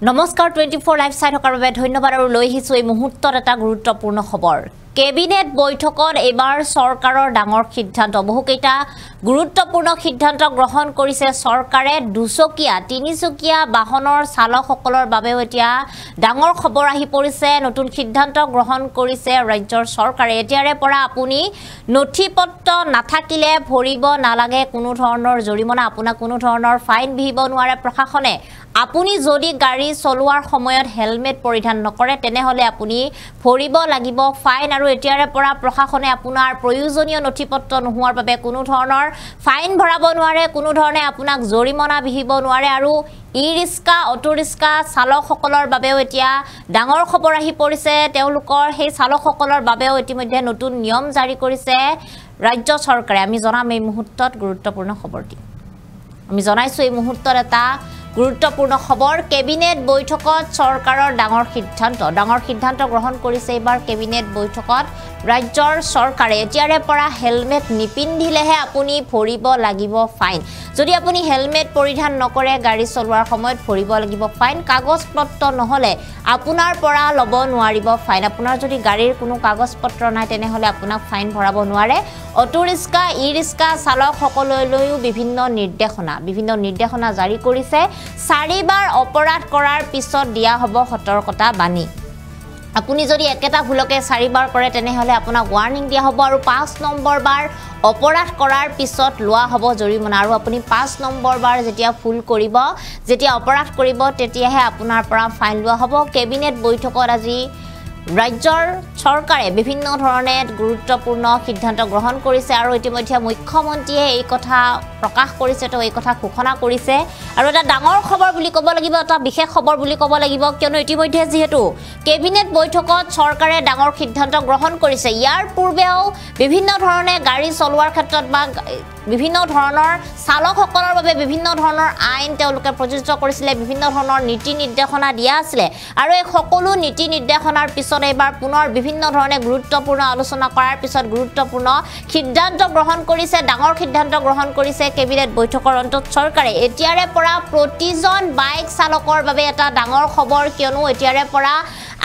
নমস্কাৰ 24 লাইভ চাই থকাৰ বাবে ধন্যবাদ আৰু লৈ আহিছো এই মুহূৰ্তত এটা গুৰুত্বপূৰ্ণ খবৰ কেবিনেট বৈঠকত এবাৰ চৰকাৰৰ ডাঙৰ সিদ্ধান্ত বহুকেইটা গুৰুত্বপূৰ্ণ সিদ্ধান্ত গ্ৰহণ কৰিছে চৰকাৰে দুচকীয়া তিনিচকীয়া বাহনৰ চালকসকলৰ বাবে এতিয়া ডাঙৰ খবৰ আহি পৰিছে নতুন সিদ্ধান্ত গ্ৰহণ কৰিছে ৰাজ্যৰ চৰকাৰে এতিয়াৰে পৰা আপুনি নথিপত্ৰ নাথাকিলে ভৰিব নালাগে কোনো ধৰণৰ জৰিমনা আপোনাক কোনো ধৰণৰ ফাইন বিহিব নোৱাৰে প্ৰশাসনে আপুনি যদি গাড়ী চলোৱাৰ সময়ত হেলমেট পৰিধান নকৰে তেনেহলে আপুনি ভৰিব লাগিব ফাইন আৰু এতিয়াৰে পৰা প্ৰশাসনে আপোনাৰ প্ৰয়োজনীয় নথিপত্ৰ নোহোৱাৰ বাবে কোনো ধৰণৰ ফাইন ভৰাব নোৱাৰে কোনো ধৰণে আপোনাক জৰিমনা বিহিব নোৱাৰে আৰু ই-ৰিস্কা অটোৰিস্কা চালকসকলৰ বাবেও এতিয়া ডাঙৰ খবৰ আহি পৰিছে তেওঁলোকৰ সেই চালকসকলৰ বাবেও ইতিমধ্যে নতুন নিয়ম জাৰি কৰিছে ৰাজ্য চৰকাৰে আমি জনাম এই মুহূৰ্তত গুৰুত্বপূৰ্ণ খবৰটি আমি জনাইছো এই মুহূৰ্তত এটা গুৰুত্বপূৰ্ণ খবৰ কেবিনেট বৈঠকত চৰকাৰৰ ডাঙৰ সিদ্ধান্ত গ্ৰহণ কৰিছে এবাৰ কেবিনেট বৈঠকত ৰাজ্যৰ চৰকাৰে এতিয়াৰে পৰা হেলমেট নিপিন্ধিলেহে আপুনি ভৰিব লাগিব ফাইন যদি আপুনি হেলমেট পৰিধান নকৰে গাড়ী চলোৱাৰ সময়ত ভৰিব লাগিব ফাইন কাগজ পত্ৰ নহলে আপোনাৰ পৰা লব নোৱাৰিব ফাইন আপোনাৰ যদি গাড়ীৰ কোনো কাগজ পত্ৰ নাই তেনেহলে আপোনাক ফাইন ভৰাব নোৱাৰে অটোৰিস্কা ই-ৰিস্কা চালক সকললৈও বিভিন্ন নিৰ্দেশনা জাৰি কৰিছে 4 বাৰ অপৰাধ কৰাৰ পিছত দিয়া হ'ব সতৰ্কতা বাণী আপুনি যদি একেটা ভুলকে 4 বাৰ কৰে তেনেহলে আপোনাক ওয়াৰ্নিং দিয়া হ'ব আৰু 5 নম্বৰ বাৰ অপৰাধ কৰাৰ পিছত লোৱা হ'ব জৰিমনা আৰু আপুনি 5 নম্বৰ বাৰ যেতিয়া ভুল কৰিব যেতিয়া অপৰাধ কৰিব তেতিয়াহে আপোনাৰ পৰা ফাইন লোৱা হ'ব কেবিনেট বৈঠকত আজি ৰাজ্যৰ চৰকাৰে বিভিন্ন ধৰণে গুৰুত্বপূৰ্ণ সিদ্ধান্ত গ্ৰহণ কৰিছে আৰু ইতিমধ্যে মুখ্যমন্ত্ৰীয়ে এই কথা প্ৰকাশ কৰিছে তো এই কথা ঘোষণা কৰিছে আৰু এটা ডাঙৰ খবৰ বুলি ক'ব লাগিব এটা বিশেষ খবৰ বুলি ক'ব লাগিব কিয়নো ইতিমধ্যে যেহেতু কেবিনেট বৈঠকত চৰকাৰে ডাঙৰ সিদ্ধান্ত গ্ৰহণ কৰিছে ইয়াৰ পূৰ্বেও বিভিন্ন ধৰণে গাড়ী চলোৱাৰ ক্ষেত্ৰত বা বিভিন্ন ধৰণৰ চালকসকলৰ বাবে বিভিন্ন ধৰণৰ আইন তেওঁলোকে প্ৰযোজ্য কৰিছিলে বিভিন্ন ধৰণৰ নীতি নিৰ্দেশনা দিয়া আছিল আৰু এই সকলো নীতি নিৰ্দেশনাৰ পিছত এবাৰ পুনৰ বিভিন্ন ধৰণে গুৰুত্বপূৰ্ণ আলোচনা কৰাৰ পিছত গুৰুত্বপূৰ্ণ সিদ্ধান্ত গ্ৰহণ কৰিছে ডাঙৰ সিদ্ধান্ত গ্ৰহণ কৰিছে কেবিনেট বৈঠকৰ অন্তত চৰকাৰে এতিয়াৰে পৰা প্ৰতিজন বাইক চালকৰ বাবে এটা ডাঙৰ খবৰ কিয়নো এতিয়াৰে পৰা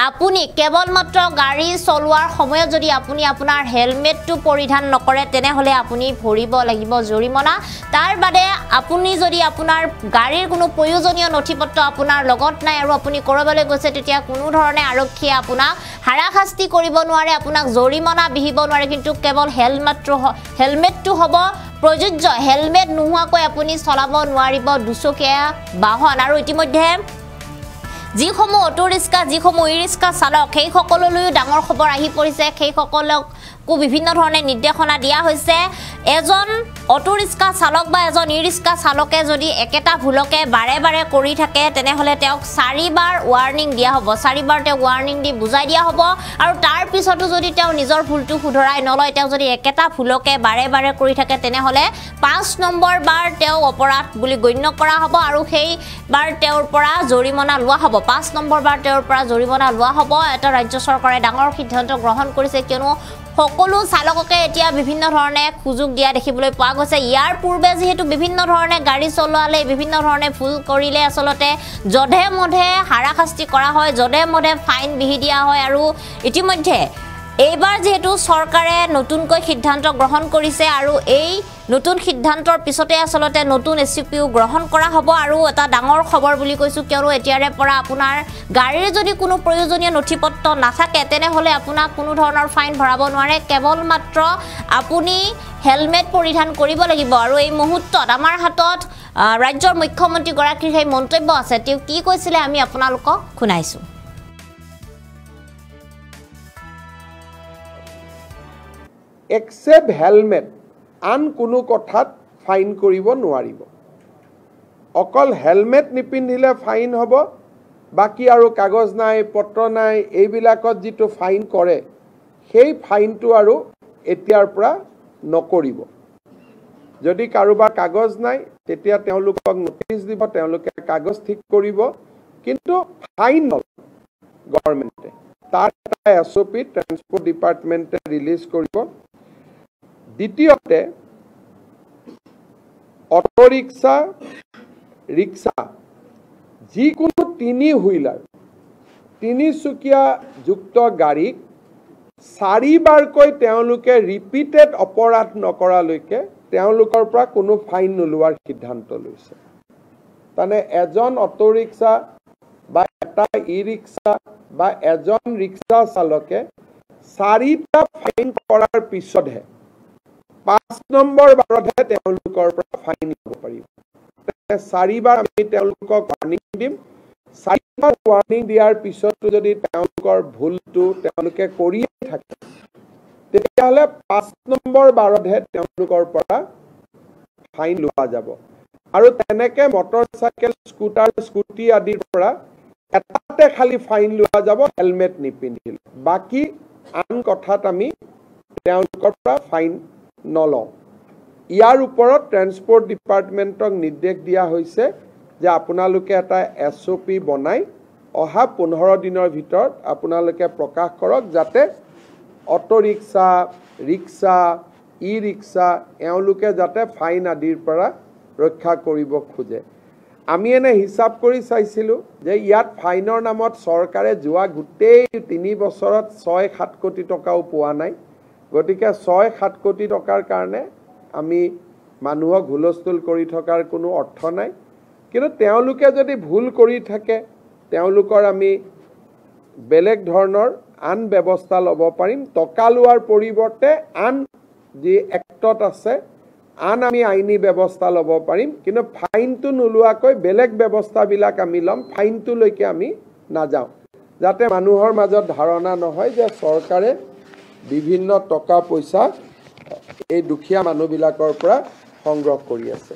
আপুনি কেৱল মাত্ৰ গাড়ী চলোৱাৰ সময়ত যদি আপুনি আপোনাৰ হেলমেটটো পৰিধান নকৰে তেনেহলে আপুনি ভৰিব লাগিব জৰিমনা তাৰ বাদে আপুনি যদি আপোনাৰ গাড়ীৰ কোনো প্ৰয়োজনীয় নথিপত্ৰ আপোনাৰ লগত নাই আৰু আপুনি কৰবালৈ গৈছে তেতিয়া কোনো ধৰণে আৰক্ষীয়ে আপোনাক হাৰাশাস্তি কৰিব নোৱাৰে আপোনাক জৰিমনা বিহিব নোৱাৰে কিন্তু কেৱল হেলমেটটো হ'ব প্ৰযোজ্য হেলমেট নোহোৱাকৈ আপুনি চলাব নোৱাৰিব দুচকীয়া বাহন আৰু ইতিমধ্যে যিসমূহ অটোৰিস্কা যিসমূহ ই-ৰিস্কা চালক সেই সকললৈও ডাঙৰ খবৰ আহি পৰিছে সেই সকলক বিভিন্ন ধৰণে নিৰ্দেশনা দিয়া হৈছে এজন অটোৰিস্কা চালক বা এজন ই-ৰিস্কা চালকে যদি একেটা ভুলকে বাৰে বাৰে কৰি থাকে তেনেহলে তেওঁক 4 বাৰ ওয়াৰ্নিং দিয়া হ'ব 4 বাৰ তেওঁ ওয়াৰ্নিং দি বুজাই দিয়া হ'ব আৰু তাৰ পিছতো যদি তেওঁ নিজৰ ভুলটো শুধৰাই নলয় তেওঁ যদি একেটা ভুলকে বাৰে বাৰে কৰি থাকে তেনেহলে 5 নম্বৰ বাৰ তেওঁ অপৰাধ বুলি গণ্য কৰা হ'ব আৰু সেই বাৰ তেওঁৰ পৰা জৰিমনা লোৱা হ'ব 5 নম্বৰ বাৰ তেওঁৰ পৰা জৰিমনা লোৱা হ'ব এটা ৰাজ্য চৰকাৰে ডাঙৰ সিদ্ধান্ত গ্ৰহণ কৰিছে কিয়নো সকলো চালককে এতিয়া বিভিন্ন ধৰণে সুযোগ দিয়া দেখিবলৈ পোৱা গৈছে ইয়াৰ পূৰ্বে যেহেতু বিভিন্ন ধৰণে গাড়ী চলোৱালে বিভিন্ন ধৰণে ভুল কৰিলে আসলতে জধে মধে হাৰাশাস্তি কৰা হয় জধে মধে ফাইন বিহি দিয়া হয় আৰু ইতিমধ্যে এইবাৰ যেহেতু চৰকাৰে নতুনকৈ সিদ্ধান্ত গ্ৰহণ কৰিছে আৰু এই নতুন সিদ্ধান্তৰ পিছতে আসলতে নতুন এছপিও গ্ৰহণ কৰা হ'ব আৰু এটা ডাঙৰ খবৰ বুলি কৈছো কিয়নো এতিয়াৰে পৰা আপোনাৰ গাড়ীৰ যদি কোনো প্ৰয়োজনীয় নথিপত্ৰ নাথাকে তেনেহলে আপোনাক কোনো ধৰণৰ ফাইন ভৰাব নোৱাৰে কেৱল মাত্ৰ আপুনি হেলমেট পৰিধান কৰিব লাগিব আৰু এই মুহূৰ্তত আমাৰ হাতত ৰাজ্যৰ মুখ্যমন্ত্ৰী গৰাকীৰ সেই মন্তব্য আছে তেওঁ কি কৈছিলে আমি আপোনালোকক শুনাইছো except helmet আন কোনো কথাত ফাইন কৰিব নোৱাৰিব অকল হেলমেট নিপিন্ধিলে ফাইন হ'ব বাকি আৰু কাগজ নাই পত্ৰ নাই এইবিলাকত যিটো ফাইন কৰে সেই ফাইনটো আৰু এতিয়াৰ পৰা নকৰিব যদি কাৰোবাৰ কাগজ নাই তেতিয়া তেওঁলোকক নোটিছ দিব তেওঁলোকে কাগজ ঠিক কৰিব কিন্তু ফাইন গভৰ্ণমেণ্টে তাৰ এটা এছঅপি ট্ৰান্সপোৰ্ট ডিপাৰ্টমেণ্টে ৰিলিজ কৰিব দ্বিতীয়তে অটো ৰিক্সা যিকোনো তিনি হুইলাৰ তিনিচুকীয়া যুক্ত গাড়ীক 4 বাৰকৈ তেওঁলোকে ৰিপিটেড অপৰাধ নকৰালৈকে তেওঁলোকৰ পৰা কোনো ফাইন নোলোৱাৰ সিদ্ধান্ত লৈছে। মানে এজন অটো ৰিক্সা বা এটা ই ৰিক্সা বা এজন ৰিক্সা চালকে 4টা ফাইন কৰাৰ পিছতহে 5 নম্বৰ বাৰতহে তেওঁলোকৰ পৰা ফাইন ল'ব পাৰিব। 4 বাৰ আমি তেওঁলোকক ৱাৰ্নিং দিম। 4 বাৰ ৱাৰ্নিং দিয়াৰ পিছতো যদি তেওঁলোকৰ ভুলটো তেওঁলোকে কৰিয়ে থাকে তেতিয়াহ'লে 5 নম্বৰ বাৰতহে তেওঁলোকৰ পৰা ফাইন লোৱা যাব। আৰু তেনেকে মটৰচাইকেল স্কুটাৰ স্কুটি আদিৰ পৰা এটাতে খালি ফাইন লোৱা যাব হেলমেট নিপিন্ধিলে। বাকী আন কথাত আমি তেওঁলোকৰ পৰা ফাইন নলওঁ। ইয়াৰ ওপৰত ট্ৰেন্সপৰ্ট ডিপাৰ্টমেণ্টক নিৰ্দেশ দিয়া হৈছে যে আপোনালোকে এটা SOP বনাই অহা 15 দিনৰ ভিতৰত আপোনালোকে প্ৰকাশ কৰক যাতে অটো ৰিক্সা ৰিক্সা ই ৰিক্সা এওঁলোকে যাতে ফাইন আদিৰ পৰা ৰক্ষা কৰিব খোজে। আমি এনে হিচাপ কৰি চাইছিলোঁ যে ইয়াত ফাইনৰ নামত চৰকাৰে যোৱা গোটেই 3 বছৰত 6-7 কোটি টকাও পোৱা নাই। গতিকে 6-7 কোটি টকাৰ কাৰণে আমি মানুহক হুলস্থুল কৰি থকাৰ কোনো অৰ্থ নাই। কিন্তু তেওঁলোকে যদি ভুল কৰি থাকে তেওঁলোকৰ আমি বেলেগ ধৰণৰ আন ব্যৱস্থা ল'ব পাৰিম। টকা লোৱাৰ পৰিৱৰ্তে আন যি এক্টত আছে আন আমি আইনী ব্যৱস্থা ল'ব পাৰিম। কিন্তু ফাইনটো নোলোৱাকৈ বেলেগ ব্যৱস্থাবিলাক আমি ল'ম, ফাইনটোলৈকে আমি নাযাওঁ, যাতে মানুহৰ মাজত ধাৰণা নহয় যে চৰকাৰে বিভিন্ন টকা পইচা এই দুখীয়া মানুহবিলাকৰ পৰা সংগ্ৰহ কৰি আছে।